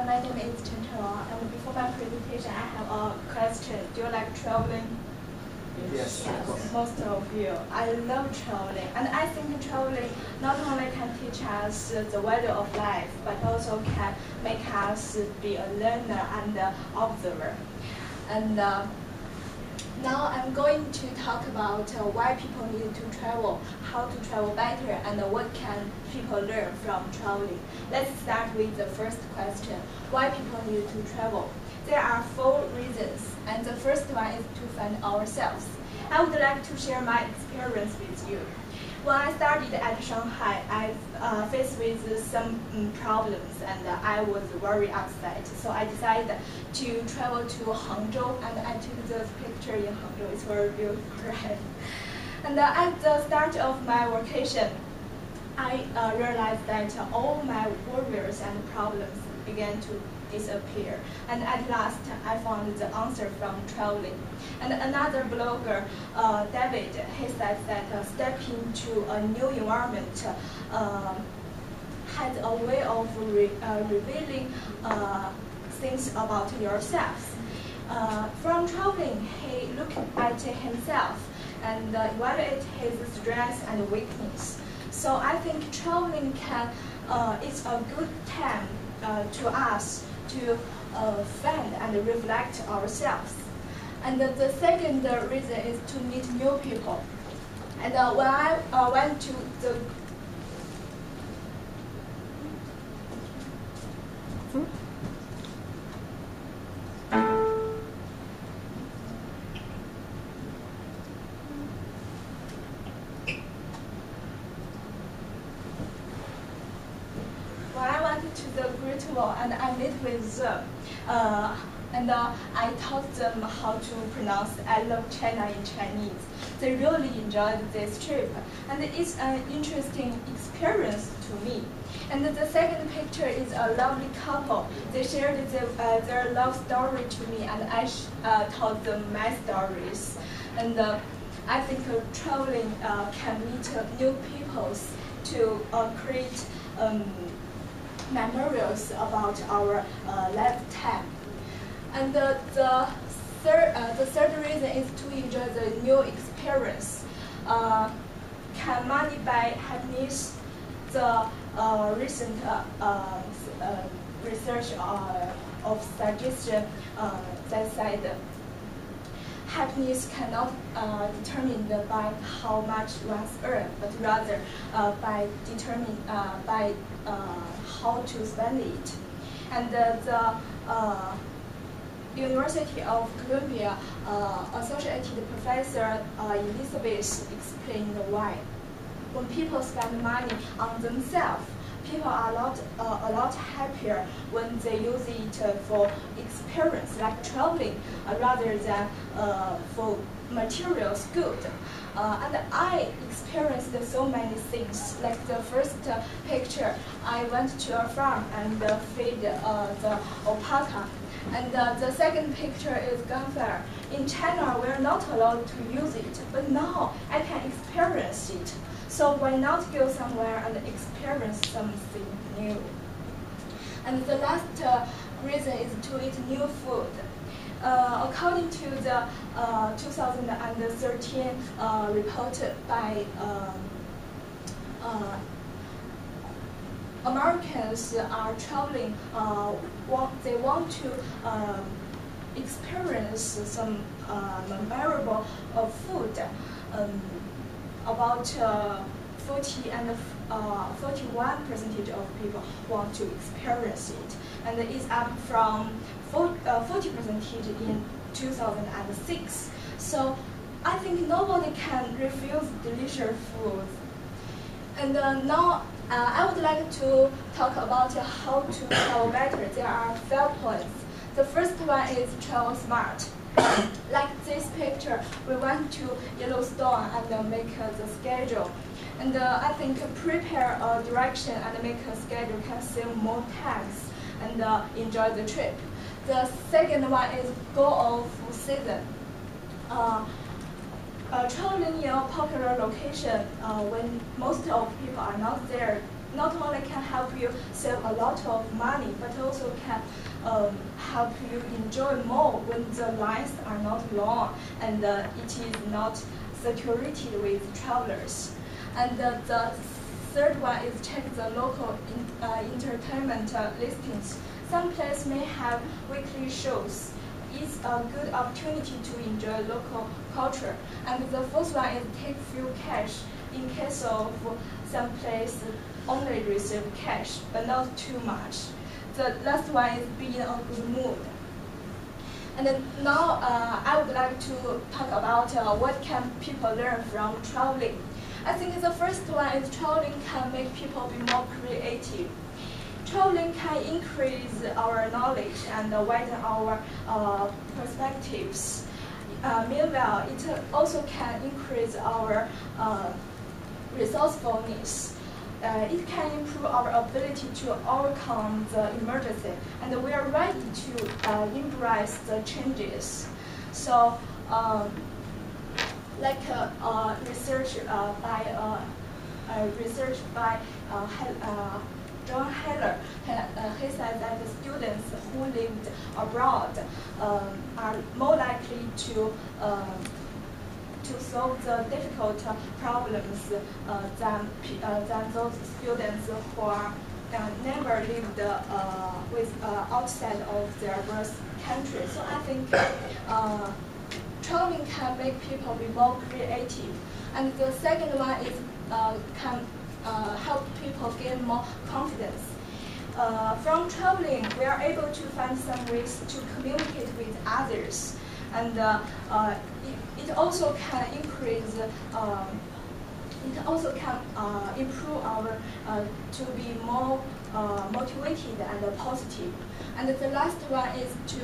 My name is Chen Chenwang, and before my presentation, I have a question. Do you like traveling? Yes, of course. Most of you. I love traveling, and I think traveling not only can teach us the value of life, but also can make us be a learner and observer. And now I'm going to talk about why people need to travel, how to travel better, and what can people learn from traveling. Let's start with the first question, why people need to travel. There are 4 reasons, and the first one is to find ourselves. I would like to share my experience with you. When I studied at Shanghai, I faced with some problems, and I was very upset. So I decided to travel to Hangzhou, and I took this picture in Hangzhou. It's very beautiful, right? And at the start of my vacation, I realized that all my worries and problems began to disappear. And at last, I found the answer from traveling. And another blogger, David, he said that stepping into a new environment has a way of revealing things about yourself. From traveling, he looked at himself and evaluated his strengths and weakness. So I think traveling is a good time to us to find and reflect ourselves. And the second reason is to meet new people. And when I went to the Great Wall, and I met with them, and I taught them how to pronounce "I love China" in Chinese. They really enjoyed this trip, and it's an interesting experience to me. And the second picture is a lovely couple. They shared their love story to me, and I taught them my stories. And I think traveling can meet new people to create memories about our lifetime. And the third reason is to enjoy the new experience. Can money buy happiness? The recent research of suggestion that said happiness cannot determined by how much one's earn, but rather by how to spend it. And the University of Columbia Associated Professor Elizabeth explained why. When people spend money on themselves, people are a lot happier when they use it for experience, like traveling, rather than for materials good. And I experienced so many things. Like the first picture, I went to a farm and fed the alpaca. And the second picture is gunfire. In China, we're not allowed to use it, but now I can experience it. So why not go somewhere and experience something new? And the last reason is to eat new food. According to the 2013 report by Americans are traveling, they want to experience some memorable food. About 40 and 41% of people want to experience it, and it's up from 40% in 2006. So I think nobody can refuse delicious food. And now I would like to talk about how to travel better. There are 5 points. The first one is travel smart. Like this picture, we went to Yellowstone and make the schedule. And I think prepare a direction and make a schedule can save more tax and enjoy the trip. The second one is go off season. Traveling in a popular location when most of people are not there not only can help you save a lot of money, but also can help you enjoy more when the lines are not long and it is not saturated with travelers. And the third one is check the local entertainment listings. Some places may have weekly shows. It's a good opportunity to enjoy local culture. And the fourth one is take few cash in case of some place only receive cash, but not too much. The last one is be in a good mood. And then now I would like to talk about what can people learn from traveling. I think the first one is traveling can make people be more creative. Traveling can increase our knowledge and widen our perspectives. Meanwhile, it also can increase our resourcefulness. It can improve our ability to overcome the emergency, and we are ready to embrace the changes. So, research by John Heller, he said that the students who lived abroad are more likely to solve the difficult problems than those students who are never lived outside of their birth country. So I think traveling can make people be more creative. And the second one is can help people gain more confidence. From traveling, we are able to find some ways to communicate with others, and it also can increase. It also can improve our to be more motivated and positive. And the last one is to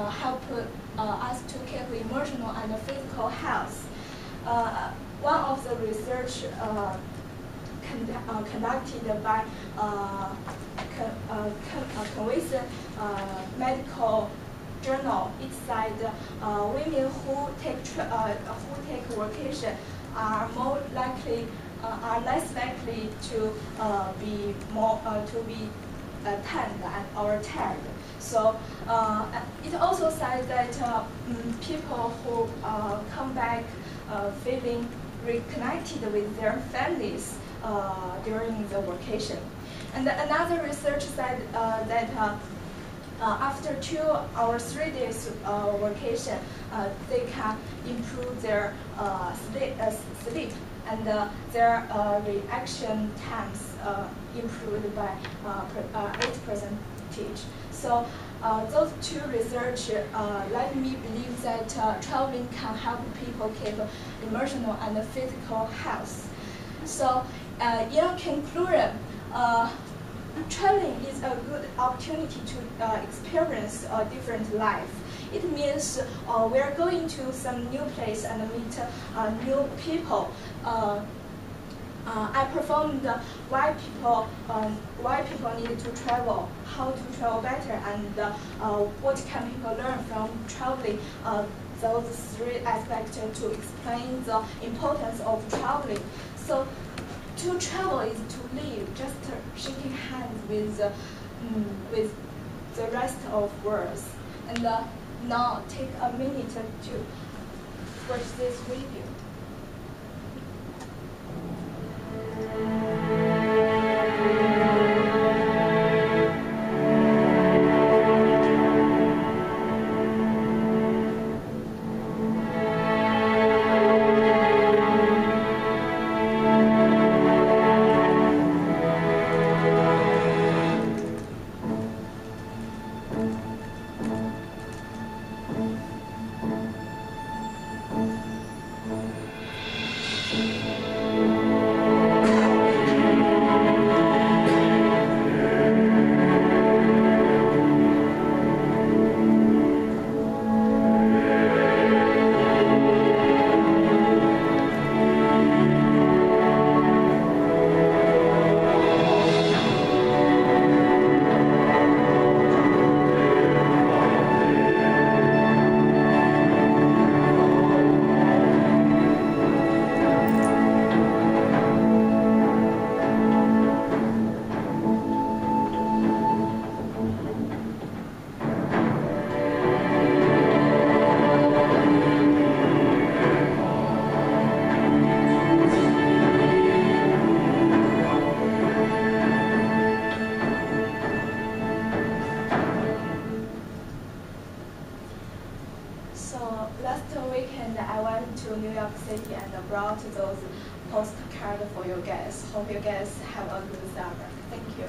help us to keep emotional and physical health. One of the research conducted by Convention Medical Journal, it said women who take vacation are less likely to be tanned or tired. So it also says that people who come back feeling reconnected with their families during the vacation. And another research said that after 2 or 3 days vacation, they can improve their sleep, and their reaction times improved by 8%. So those two research let me believe that traveling can help people keep emotional and physical health. So in conclusion, traveling is a good opportunity to experience a different life. It means we are going to some new place and meet new people. I performed why people need to travel, how to travel better, and what can people learn from traveling. Those 3 aspects to explain the importance of traveling. So, to travel is to live, just shaking hands with the rest of world. And now take a minute to watch this video. to New York City and brought those postcards for your guys. Hope you guys have a good summer. Thank you.